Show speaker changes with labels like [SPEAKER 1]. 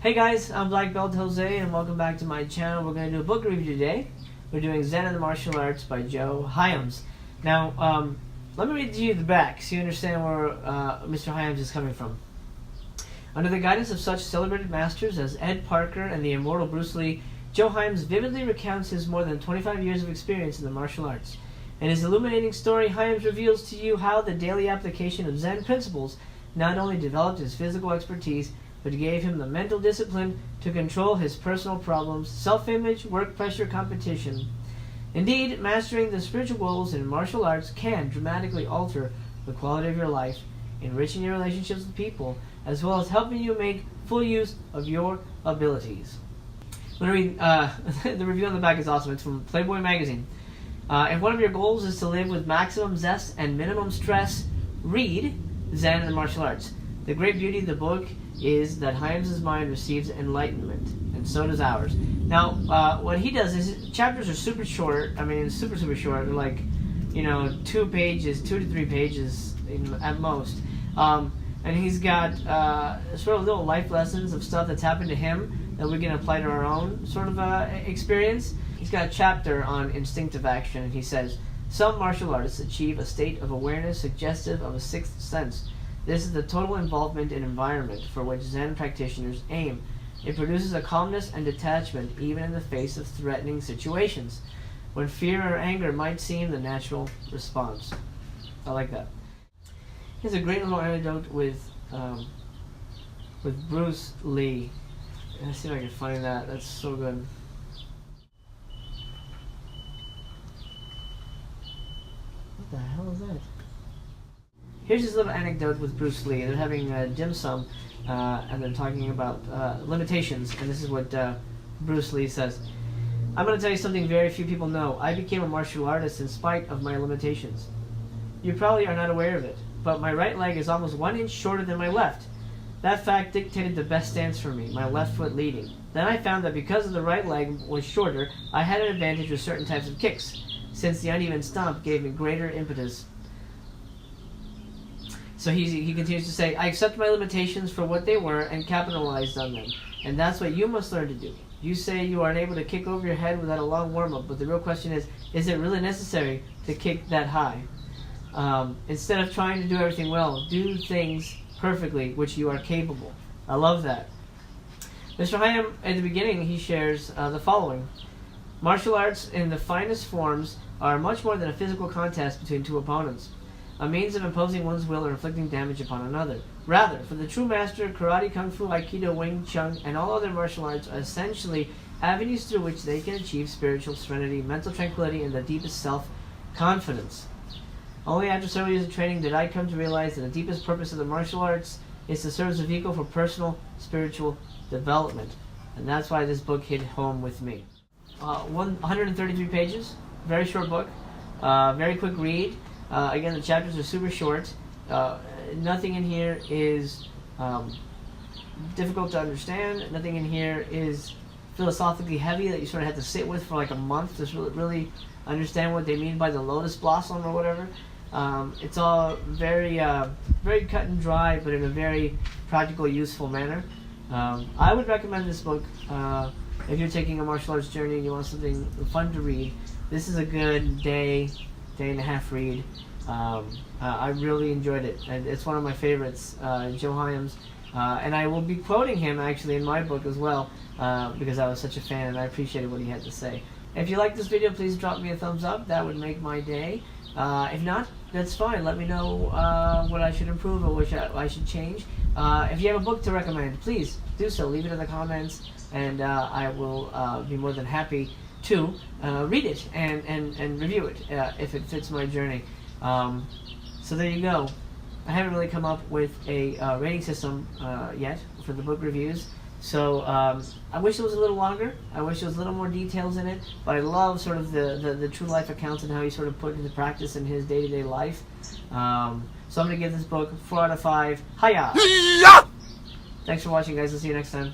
[SPEAKER 1] Hey guys, I'm Black Belt Jose and welcome back to my channel. We're going to do a book review today. We're doing Zen and the Martial Arts by Joe Hyams. Now, let me read to you the back so you understand where Mr. Hyams is coming from. Under the guidance of such celebrated masters as Ed Parker and the immortal Bruce Lee, Joe Hyams vividly recounts his more than 25 years of experience in the martial arts. In his illuminating story, Hyams reveals to you how the daily application of Zen principles not only developed his physical expertise, but gave him the mental discipline to control his personal problems, self-image, work pressure, competition. Indeed, mastering the spiritual goals in martial arts can dramatically alter the quality of your life, enriching your relationships with people, as well as helping you make full use of your abilities. I'm going to read, the review on the back is awesome. It's from Playboy magazine. If one of your goals is to live with maximum zest and minimum stress, read Zen and the Martial Arts. The great beauty of the book is that Hyams' mind receives enlightenment, and so does ours. Now, what he does is, chapters are super short. I mean, super short. They're like, 2 to 3 pages at most. And he's got sort of little life lessons of stuff that's happened to him that we can apply to our own sort of experience. He's got a chapter on instinctive action, and he says, some martial artists achieve a state of awareness suggestive of a sixth sense. This is the total involvement in environment for which Zen practitioners aim. It produces a calmness and detachment even in the face of threatening situations, when fear or anger might seem the natural response. I like that. Here's a great little anecdote with Bruce Lee. Let's see if I can find that. That's so good. What the hell is that? Here's this little anecdote with Bruce Lee. They're having dim sum, and they're talking about limitations, and this is what Bruce Lee says. I'm going to tell you something very few people know. I became a martial artist in spite of my limitations. You probably are not aware of it, but my right leg is almost 1 inch shorter than my left. That fact dictated the best stance for me, my left foot leading. Then I found that because the right leg was shorter, I had an advantage with certain types of kicks, since the uneven stomp gave me greater impetus. So he continues to say, I accept my limitations for what they were and capitalized on them. And that's what you must learn to do. You say you are unable to kick over your head without a long warm-up, but the real question is it really necessary to kick that high? Instead of trying to do everything well, do things perfectly, which you are capable. I love that. Mr. Hyams, at the beginning, he shares the following. Martial arts in the finest forms are much more than a physical contest between two opponents, a means of imposing one's will or inflicting damage upon another. Rather, for the true master, karate, kung fu, aikido, wing chun, and all other martial arts are essentially avenues through which they can achieve spiritual serenity, mental tranquility, and the deepest self-confidence. Only after several years of training did I come to realize that the deepest purpose of the martial arts is to serve as a vehicle for personal spiritual development. And that's why this book hit home with me. 133 pages, very short book, very quick read. Again, the chapters are super short. Nothing in here is difficult to understand. Nothing in here is philosophically heavy that you sort of have to sit with for like a month to really understand what they mean by the lotus blossom or whatever. It's all very cut and dry, but in a very practical, useful manner. I would recommend this book if you're taking a martial arts journey and you want something fun to read. This is a good day and a half read. I really enjoyed it. It's one of my favorites, Joe Hyams. And I will be quoting him actually in my book as well, because I was such a fan and I appreciated what he had to say. If you like this video, please drop me a thumbs up. That would make my day. If not, that's fine. Let me know what I should improve or what I should change. If you have a book to recommend, please do so. Leave it in the comments, and I will be more than happy to read it and review it if it fits my journey. So there you go. I haven't really come up with a rating system yet for the book reviews. So I wish it was a little longer. I wish there was a little more details in it. But I love sort of the true life accounts and how he sort of put it into practice in his day-to-day life. So I'm going to give this book 4 out of 5. Hiya! Thanks for watching, guys. I'll see you next time.